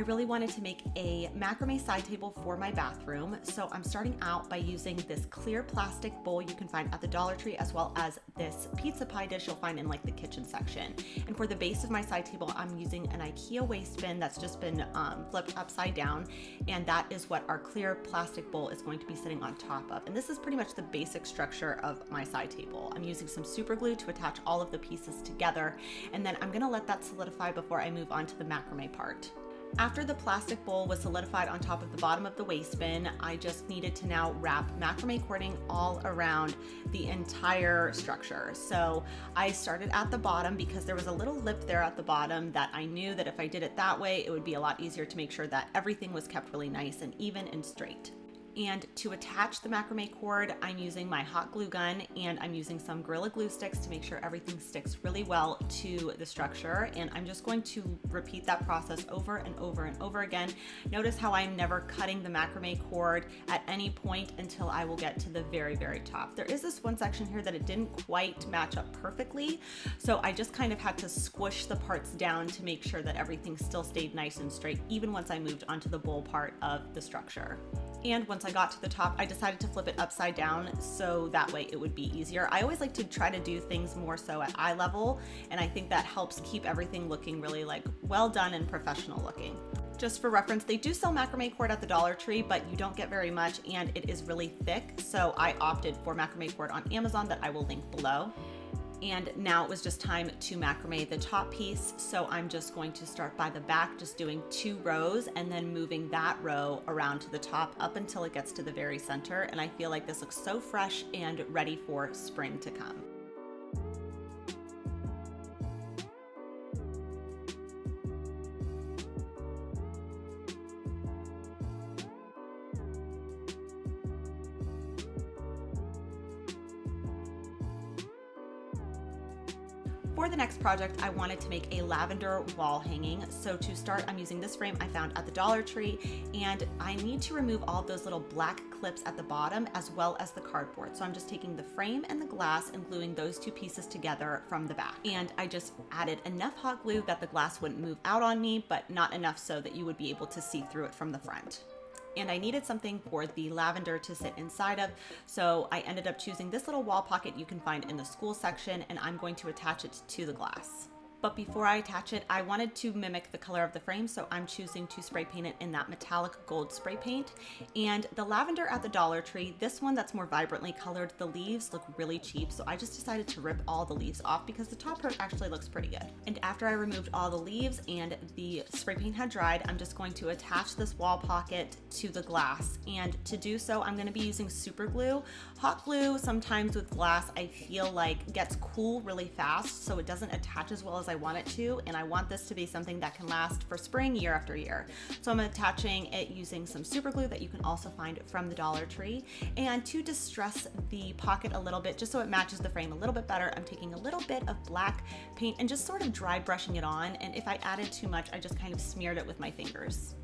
really wanted to make a macrame side table for my bathroom. So I'm starting out by using this clear plastic bowl you can find at the Dollar Tree, as well as this pizza pie dish you'll find in like the kitchen section. And for the base of my side table, I'm using an IKEA waste bin that's just been flipped upside down. And that is what our clear plastic bowl is going to be sitting on top of. And this is pretty much the basic structure of my side table. I'm using some super glue to attach all of the pieces together. And then I'm gonna let that solidify before I move on to the macrame part. After the plastic bowl was solidified on top of the bottom of the waste bin, I just needed to now wrap macrame cording all around the entire structure. So I started at the bottom because there was a little lip there at the bottom that I knew that if I did it that way, it would be a lot easier to make sure that everything was kept really nice and even and straight. And to attach the macrame cord, I'm using my hot glue gun and I'm using some Gorilla Glue sticks to make sure everything sticks really well to the structure. And I'm just going to repeat that process over and over and over again. Notice how I'm never cutting the macrame cord at any point until I will get to the very, very top. There is this one section here that it didn't quite match up perfectly. So I just kind of had to squish the parts down to make sure that everything still stayed nice and straight, even once I moved onto the bowl part of the structure. And once I got to the top, I decided to flip it upside down so that way it would be easier. I always like to try to do things more so at eye level, and I think that helps keep everything looking really like well done and professional looking. Just for reference, they do sell macrame cord at the Dollar Tree, but you don't get very much and it is really thick. So I opted for macrame cord on Amazon that I will link below. And now it was just time to macrame the top piece. So I'm just going to start by the back, just doing 2 rows and then moving that row around to the top up until it gets to the very center. And I feel like this looks so fresh and ready for spring to come. For the next project, I wanted to make a lavender wall hanging. So to start, I'm using this frame I found at the Dollar Tree, and I need to remove all of those little black clips at the bottom as well as the cardboard. So I'm just taking the frame and the glass and gluing those 2 pieces together from the back. And I just added enough hot glue that the glass wouldn't move out on me, but not enough so that you would be able to see through it from the front. And I needed something for the lavender to sit inside of, so I ended up choosing this little wall pocket you can find in the school section, and I'm going to attach it to the glass. But before I attach it, I wanted to mimic the color of the frame, so I'm choosing to spray paint it in that metallic gold spray paint. And the lavender at the Dollar Tree, this one that's more vibrantly colored, the leaves look really cheap, so I just decided to rip all the leaves off because the top part actually looks pretty good. And after I removed all the leaves and the spray paint had dried, I'm just going to attach this wall pocket to the glass. And to do so, I'm going to be using super glue. Hot glue, sometimes with glass, I feel like gets cool really fast, so it doesn't attach as well as I want it to, and I want this to be something that can last for spring year after year. So I'm attaching it using some super glue that you can also find from the Dollar Tree. And to distress the pocket a little bit, just so it matches the frame a little bit better, I'm taking a little bit of black paint and just sort of dry brushing it on. And if I added too much, I just kind of smeared it with my fingers.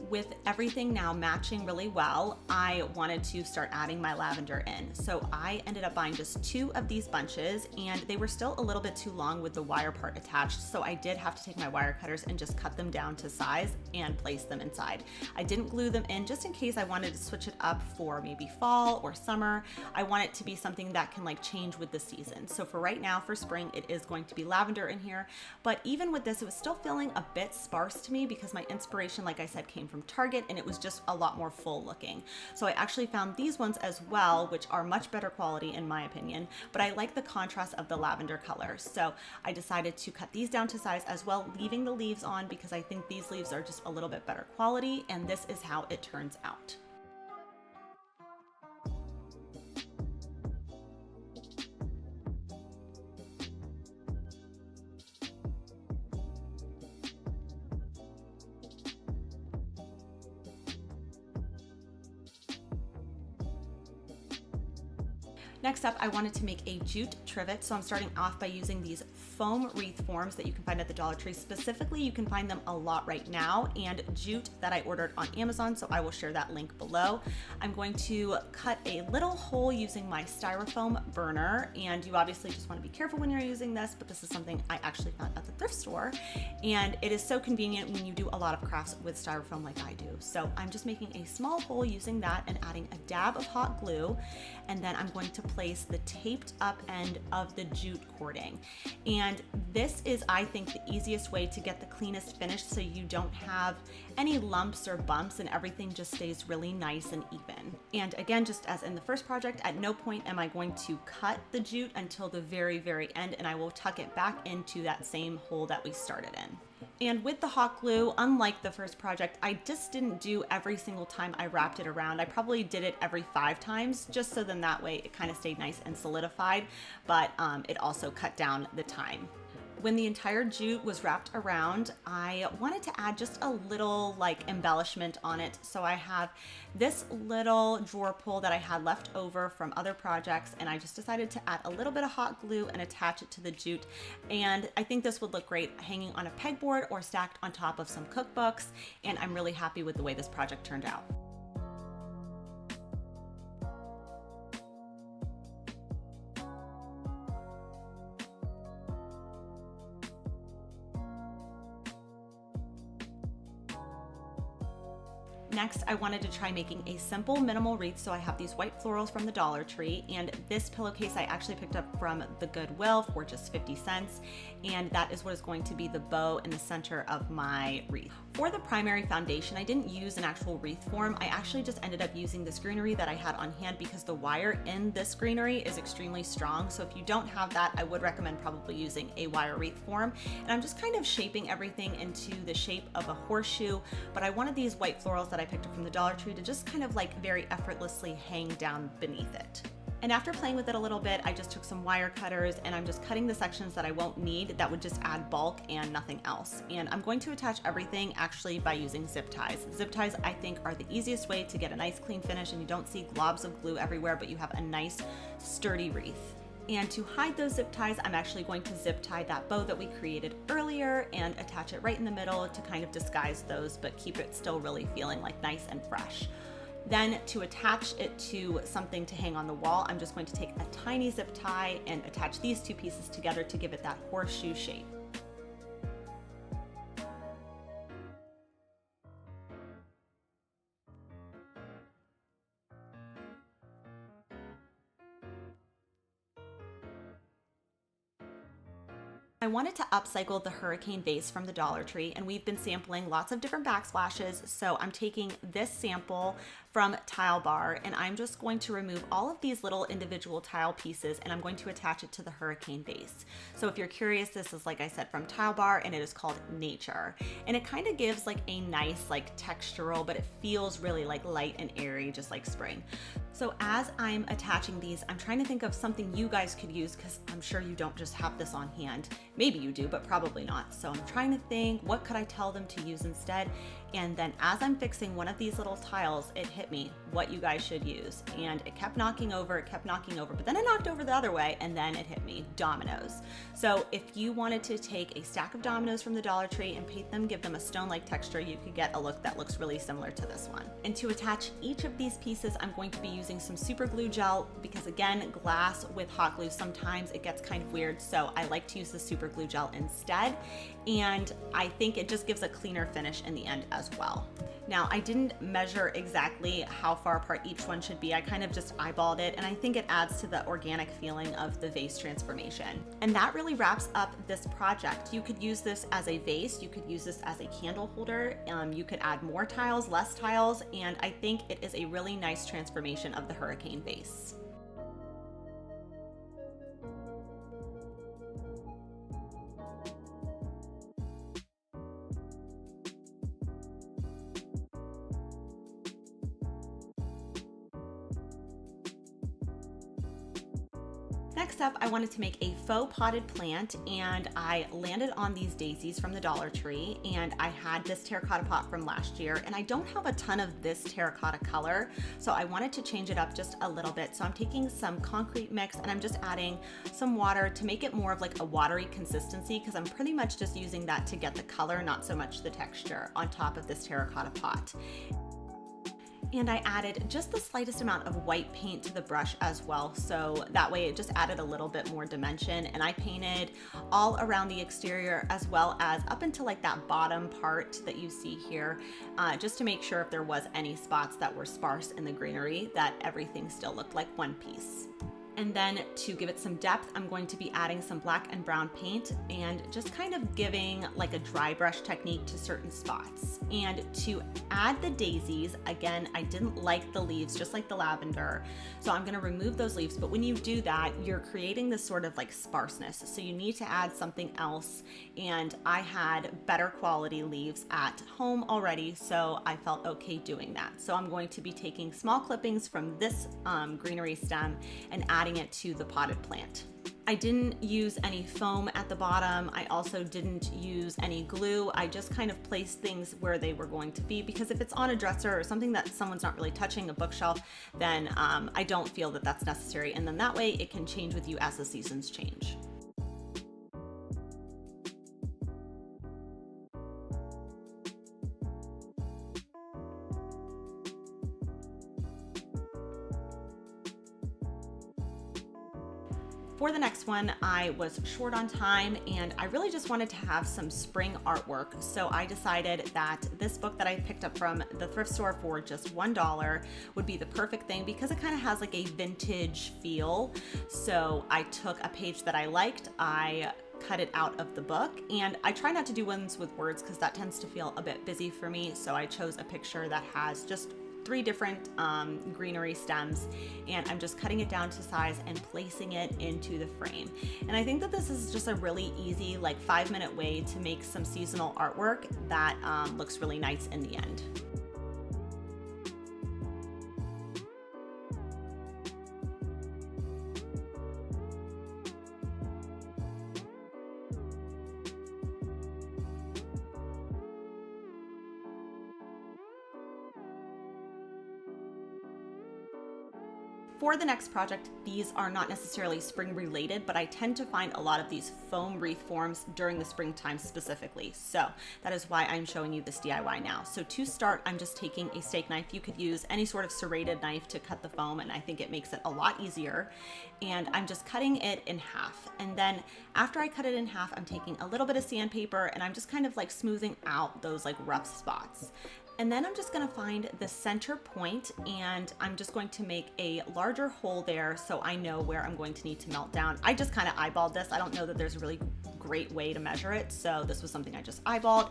With everything now matching really well, I wanted to start adding my lavender in. So I ended up buying just 2 of these bunches, and they were still a little bit too long with the wire part attached. So I did have to take my wire cutters and just cut them down to size and place them inside. I didn't glue them in just in case I wanted to switch it up for maybe fall or summer. I want it to be something that can like change with the season. So for right now, for spring, it is going to be lavender in here. But even with this, it was still feeling a bit sparse to me because my inspiration, like I said, came from Target, and it was just a lot more full looking. So I actually found these ones as well, which are much better quality in my opinion, but I like the contrast of the lavender color. So I decided to cut these down to size as well, leaving the leaves on because I think these leaves are just a little bit better quality, and this is how it turns out. Next up, I wanted to make a jute trivet, so I'm starting off by using these foam wreath forms that you can find at the Dollar Tree. Specifically, you can find them a lot right now, and jute that I ordered on Amazon, so I will share that link below. I'm going to cut a little hole using my styrofoam burner, and you obviously just want to be careful when you're using this, but this is something I actually found at the thrift store, and it is so convenient when you do a lot of crafts with styrofoam like I do. So I'm just making a small hole using that and adding a dab of hot glue, and then I'm going to place the taped up end of the jute cording. And this is, I think, the easiest way to get the cleanest finish, so you don't have any lumps or bumps and everything just stays really nice and even. And again, just as in the first project, at no point am I going to cut the jute until the very, very end, and I will tuck it back into that same hole that we started in. And with the hot glue, unlike the first project, I just didn't do every single time I wrapped it around. I probably did it every 5 times, just so then that way it kind of stayed nice and solidified, but it also cut down the time. When the entire jute was wrapped around, I wanted to add just a little like embellishment on it. So I have this little drawer pull that I had left over from other projects, and I just decided to add a little bit of hot glue and attach it to the jute. And I think this would look great hanging on a pegboard or stacked on top of some cookbooks. And I'm really happy with the way this project turned out. Next, I wanted to try making a simple minimal wreath, so I have these white florals from the Dollar Tree, and this pillowcase I actually picked up from the Goodwill for just 50 cents, and that is what is going to be the bow in the center of my wreath. For the primary foundation, I didn't use an actual wreath form. I actually just ended up using this greenery that I had on hand because the wire in this greenery is extremely strong, so if you don't have that, I would recommend probably using a wire wreath form. And I'm just kind of shaping everything into the shape of a horseshoe, but I wanted these white florals that I picked up from the Dollar Tree to just kind of like very effortlessly hang down beneath it. And after playing with it a little bit, I just took some wire cutters and I'm just cutting the sections that I won't need that would just add bulk and nothing else. And I'm going to attach everything actually by using zip ties. Zip ties, I think, are the easiest way to get a nice clean finish, and you don't see globs of glue everywhere, but you have a nice sturdy wreath. And to hide those zip ties, I'm actually going to zip tie that bow that we created earlier and attach it right in the middle to kind of disguise those, but keep it still really feeling like nice and fresh. Then to attach it to something to hang on the wall, I'm just going to take a tiny zip tie and attach these two pieces together to give it that horseshoe shape. I wanted to upcycle the hurricane vase from the Dollar Tree, and we've been sampling lots of different backsplashes, so I'm taking this sample from Tile Bar, and I'm just going to remove all of these little individual tile pieces, and I'm going to attach it to the hurricane vase. So if you're curious, this is, like I said, from Tile Bar, and it is called Nature, and it kind of gives like a nice like textural, but it feels really like light and airy, just like spring. So as I'm attaching these, I'm trying to think of something you guys could use, because I'm sure you don't just have this on hand. Maybe you do, but probably not. So I'm trying to think, what could I tell them to use instead? And then as I'm fixing one of these little tiles, it hit me what you guys should use. And it kept knocking over, but then it knocked over the other way, and then it hit me, dominoes. So if you wanted to take a stack of dominoes from the Dollar Tree and paint them, give them a stone-like texture, you could get a look that looks really similar to this one. And to attach each of these pieces, I'm going to be using some super glue gel, because again, glass with hot glue, sometimes it gets kind of weird, so I like to use the super glue gel instead, and I think it just gives a cleaner finish in the end as well. Now, I didn't measure exactly how far apart each one should be. I kind of just eyeballed it, and I think it adds to the organic feeling of the vase transformation. And that really wraps up this project. You could use this as a vase, you could use this as a candle holder, you could add more tiles, less tiles, and I think it is a really nice transformation of the hurricane vase. Next up, I wanted to make a faux potted plant, and I landed on these daisies from the Dollar Tree, and I had this terracotta pot from last year, and I don't have a ton of this terracotta color, so I wanted to change it up just a little bit. So I'm taking some concrete mix and I'm just adding some water to make it more of like a watery consistency, because I'm pretty much just using that to get the color, not so much the texture, on top of this terracotta pot. And I added just the slightest amount of white paint to the brush as well, so that way it just added a little bit more dimension. And I painted all around the exterior as well as up into like that bottom part that you see here, just to make sure if there was any spots that were sparse in the greenery, that everything still looked like one piece. And then to give it some depth, I'm going to be adding some black and brown paint and just kind of giving like a dry brush technique to certain spots. And to add the daisies, again, I didn't like the leaves, just like the lavender. So I'm gonna remove those leaves, but when you do that, you're creating this sort of like sparseness. So you need to add something else. And I had better quality leaves at home already, so I felt okay doing that. So I'm going to be taking small clippings from this greenery stem and adding it to the potted plant. I didn't use any foam at the bottom. I also didn't use any glue. I just kind of placed things where they were going to be, because if it's on a dresser or something that someone's not really touching, a bookshelf, then I don't feel that that's necessary. And then that way it can change with you as the seasons change. For the next one, I was short on time and I really just wanted to have some spring artwork. So I decided that this book that I picked up from the thrift store for just $1 would be the perfect thing, because it kind of has like a vintage feel. So I took a page that I liked, I cut it out of the book, and I try not to do ones with words because that tends to feel a bit busy for me. So I chose a picture that has just 3 different greenery stems, and I'm just cutting it down to size and placing it into the frame. And I think that this is just a really easy, like 5-minute way to make some seasonal artwork that looks really nice in the end. For the next project, these are not necessarily spring related, but I tend to find a lot of these foam wreath forms during the springtime specifically. So that is why I'm showing you this DIY now. So to start, I'm just taking a steak knife. You could use any sort of serrated knife to cut the foam, and I think it makes it a lot easier. And I'm just cutting it in half. And then after I cut it in half, I'm taking a little bit of sandpaper and I'm just kind of like smoothing out those like rough spots. And then I'm just gonna find the center point, and I'm just going to make a larger hole there so I know where I'm going to need to melt down. I just kind of eyeballed this. I don't know that there's a really great way to measure it, so this was something I just eyeballed.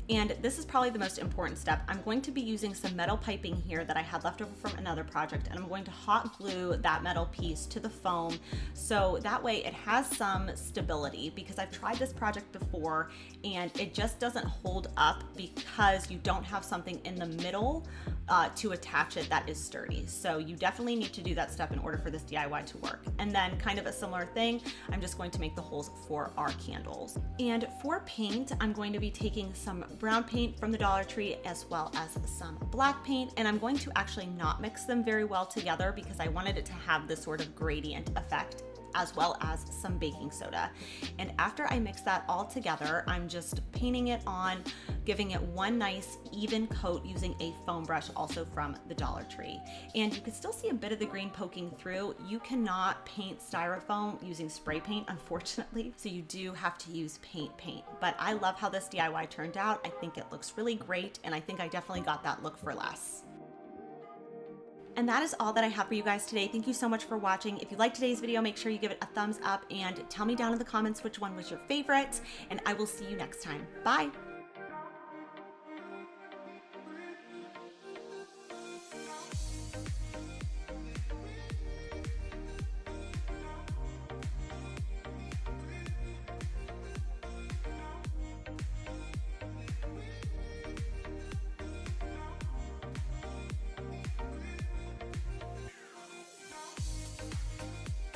And this is probably the most important step. I'm going to be using some metal piping here that I had left over from another project, and I'm going to hot glue that metal piece to the foam so that way it has some stability, because I've tried this project before and it just doesn't hold up because you don't have something in the middle to attach it that is sturdy. So you definitely need to do that step in order for this DIY to work. And then kind of a similar thing, I'm just going to make the holes for our candles. And for paint, I'm going to be taking some brown paint from the Dollar Tree as well as some black paint, and I'm going to actually not mix them very well together because I wanted it to have this sort of gradient effect, as well as some baking soda. And after I mix that all together, I'm just painting it on, giving it one nice even coat using a foam brush also from the Dollar Tree. And you can still see a bit of the green poking through. You cannot paint styrofoam using spray paint, unfortunately, so you do have to use paint. But I love how this DIY turned out. I think it looks really great, and I think I definitely got that look for less. And that is all that I have for you guys today. Thank you so much for watching. If you liked today's video, make sure you give it a thumbs up and tell me down in the comments which one was your favorite, and I will see you next time. Bye.